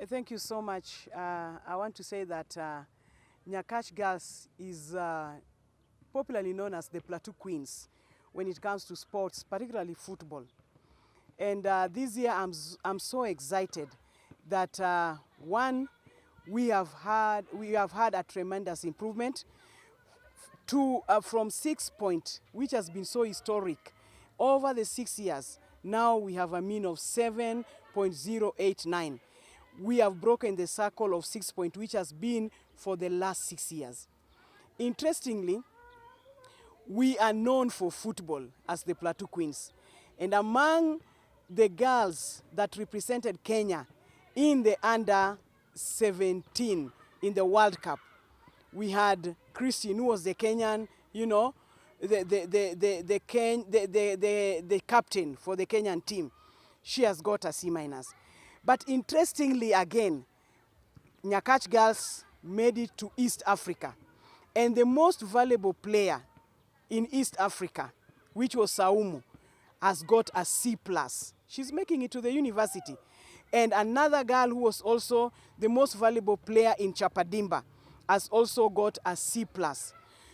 Thank you so much. I want to say that Nyakach girls is popularly known as the Plateau Queens when it comes to sports, particularly football. And this year I'm so excited that one, we have had a tremendous improvement from 6 point, which has been so historic over the 6 years. Now we have a mean of 7.089. We have broken the circle of 6 point, which has been for the last 6 years. Interestingly, we are known for football as the Plateau Queens. And among the girls that represented Kenya in the under 17 in the World Cup, we had Christine, who was the Kenyan, you know, the captain for the Kenyan team. She has got a C-. But interestingly again, Nyakach girls made it to East Africa. And the most valuable player in East Africa, which was Saumu, has got a C+. She's making it to the university. And another girl who was also the most valuable player in Chapadimba has also got a C+.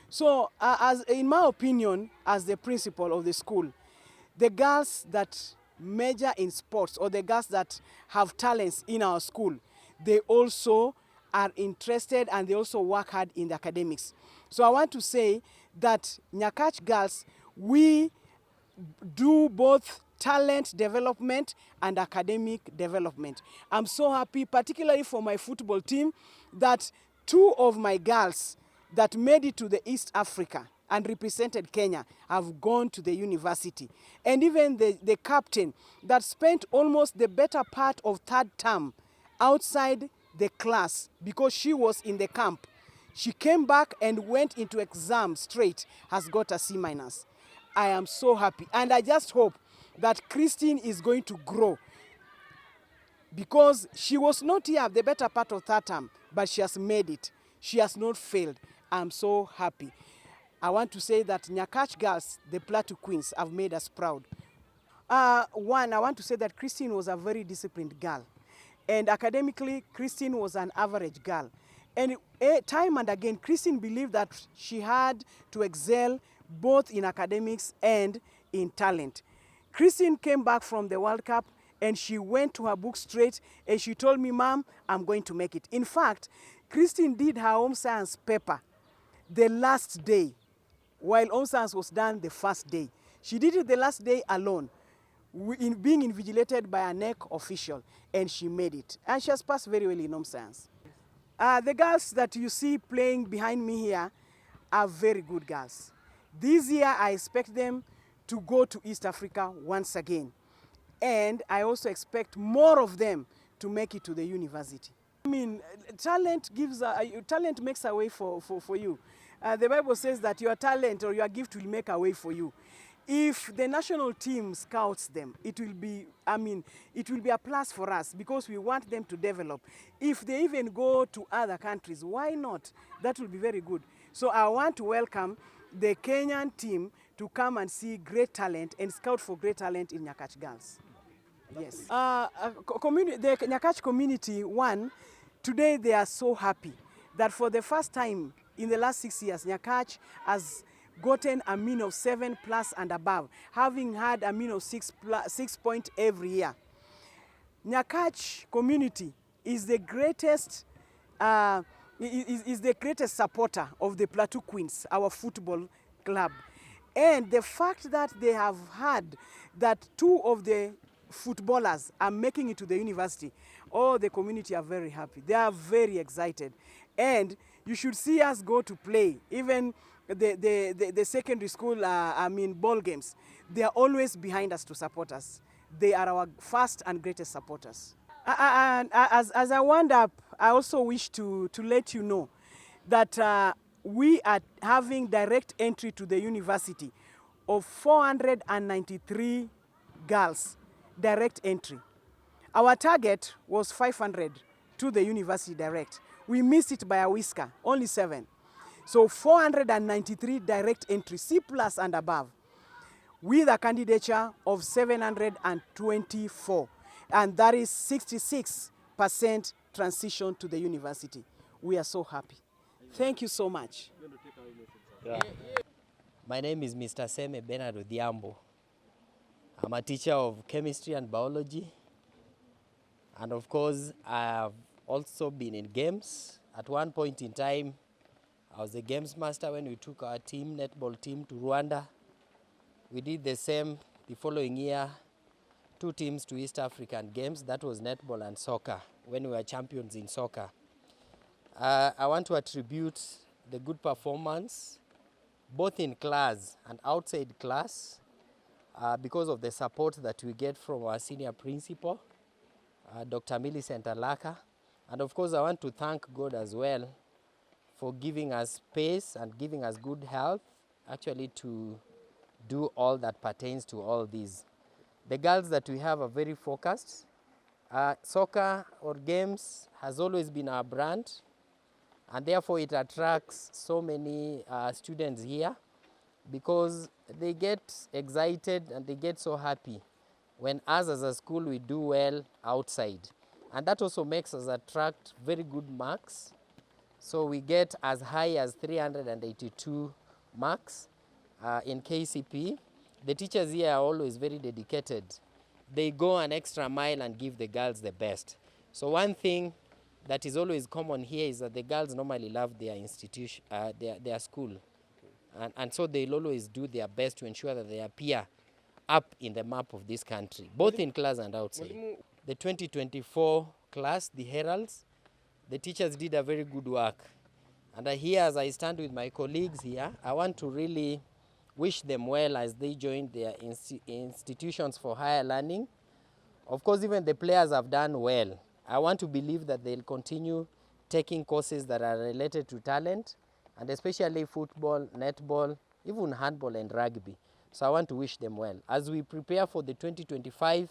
So, as in my opinion, as the principal of the school, the girls that major in sports or the girls that have talents in our school, they also are interested and they also work hard in the academics. So I want to say that Nyakach girls, we do both talent development and academic development. I'm so happy, particularly for my football team, that 2 of my girls that made it to the East Africa and represented Kenya have gone to the university. And even the captain that spent almost the better part of 3rd term outside the class because she was in the camp. She came back and went into exam straight, has got a C-. I am so happy. And I just hope that Christine is going to grow because she was not here the better part of 3rd term, but she has made it. She has not failed. I'm so happy. I want to say that Nyakach girls, the Plateau Queens, have made us proud. One, I want to say that Christine was a very disciplined girl. And academically, Christine was an average girl. And time and again, Christine believed that she had to excel both in academics and in talent. Christine came back from the World Cup and she went to her book straight and she told me, "Mom, I'm going to make it." In fact, Christine did her home science paper the last day, while home science was done the first day. She did it the last day alone, being invigilated by a NEC official, and she made it. And she has passed very well in home science. The girls that you see playing behind me here are very good girls. This year, I expect them to go to East Africa once again. And I also expect more of them to make it to the university. I mean, talent makes a way for you. The Bible says that your talent or your gift will make a way for you. If the national team scouts them, it will be a plus for us because we want them to develop. If they even go to other countries, why not? That will be very good. So I want to welcome the Kenyan team to come and see great talent and scout for great talent in Nyakach girls. Yes. The Nyakach community, one, today they are so happy that for the first time in the last 6 years, Nyakach has gotten a mean of 7+ and above, having had a mean of 6 point every year. Nyakach community is the greatest supporter of the Plateau Queens, our football club. And the fact that they have had that 2 of the footballers are making it to the university, all the community are very happy. They are very excited. And you should see us go to play. Even the secondary school, ball games, they are always behind us to support us. They are our first and greatest supporters. And as I wound up, I also wish to let you know that we are having direct entry to the university of 493 girls, direct entry. Our target was 500 to the university direct. We missed it by a whisker, only 7. So 493 direct entry, C+ and above, with a candidature of 724. And that is 66% transition to the university. We are so happy. Thank you so much. Yeah. My name is Mr. Seme Bernard Odhiambo. I'm a teacher of chemistry and biology. And of course, I've also been in games. At one point in time, I was a games master when we took our team, netball team, to Rwanda. We did the same the following year, 2 teams to East African Games. That was netball and soccer, when we were champions in soccer. I want to attribute the good performance, both in class and outside class, because of the support that we get from our senior principal, Dr. Millicent Alaka. And of course, I want to thank God as well for giving us space and giving us good health, actually, to do all that pertains to all these. The girls that we have are very focused. Soccer or games has always been our brand, and therefore it attracts so many students here, because they get excited and they get so happy when us as a school we do well outside. And that also makes us attract very good marks. So we get as high as 382 marks in KCP. The teachers here are always very dedicated. They go an extra mile and give the girls the best. So one thing that is always common here is that the girls normally love their institution, their school. And so they'll always do their best to ensure that they appear up in the map of this country, both in class and outside. The 2024 class, the Heralds, the teachers did a very good work. And here, as I stand with my colleagues here, I want to really wish them well as they join their institutions for higher learning. Of course, even the players have done well. I want to believe that they'll continue taking courses that are related to talent, and especially football, netball, even handball and rugby. So I want to wish them well. As we prepare for the 2025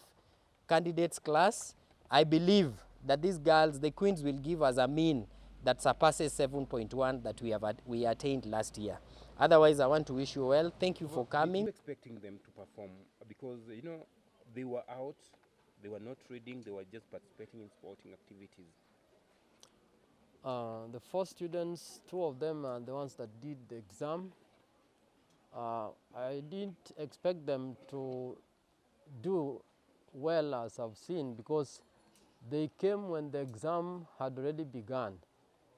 candidates class, I believe that these girls, the Queens, will give us a mean that surpasses 7.1 that we attained last year. Otherwise, I want to wish you well. Thank you for coming. Were you expecting them to perform? Because, you know, they were out, they were not reading, they were just participating in sporting activities. The 4 students, 2 of them are the ones that did the exam. I didn't expect them to do well, as I've seen, because they came when the exam had already begun.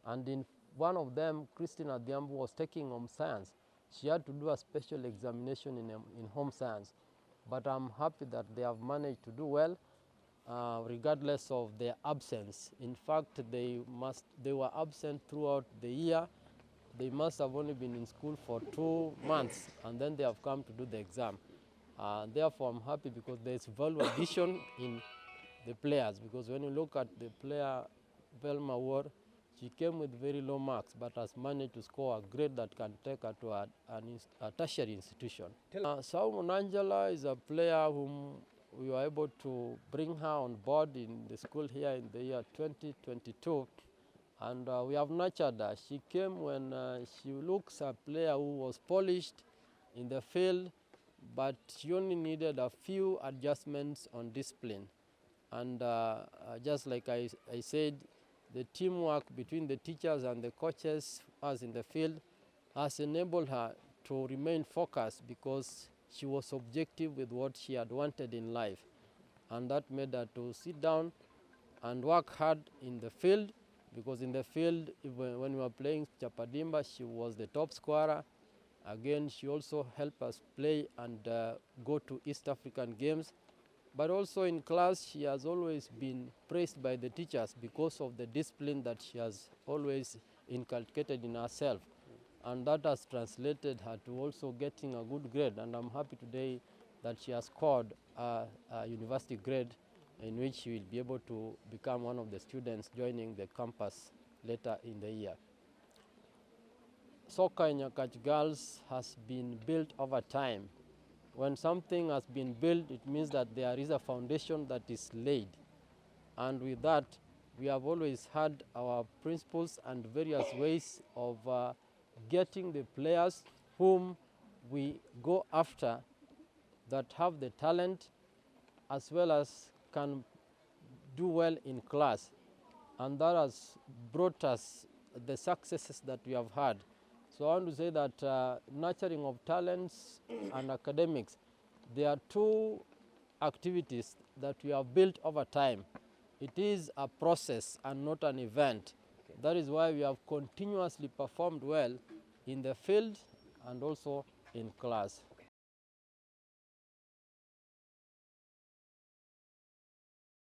And in one of them, Christina Diambu was taking home science. She had to do a special examination in home science. But I'm happy that they have managed to do well, regardless of their absence. In fact, they were absent throughout the year. They must have only been in school for 2 months, and then they have come to do the exam. Therefore, I'm happy because there's value addition in the players, because when you look at the player, Velma Ward, she came with very low marks, but has managed to score a grade that can take her to a tertiary institution. Saumu Nanjala is a player whom we were able to bring her on board in the school here in the year 2022, and we have nurtured her. She came when she looks a player who was polished in the field, but she only needed a few adjustments on discipline. And just like I said, the teamwork between the teachers and the coaches as in the field has enabled her to remain focused, because she was objective with what she had wanted in life. And that made her to sit down and work hard in the field, because in the field, when we were playing Chapadimba, she was the top scorer. Again, she also helped us play and go to East African Games. But also in class, she has always been praised by the teachers because of the discipline that she has always inculcated in herself. And that has translated her to also getting a good grade. And I'm happy today that she has scored a university grade in which she will be able to become one of the students joining the campus later in the year. Soccer in Nyakach girls has been built over time. When something has been built, it means that there is a foundation that is laid. And with that, we have always had our principles and various ways of getting the players whom we go after that have the talent as well as can do well in class. and that has brought us the successes that we have had. So I want to say that nurturing of talents and academics, they are two activities that we have built over time. It is a process and not an event. Okay. That is why we have continuously performed well in the field and also in class.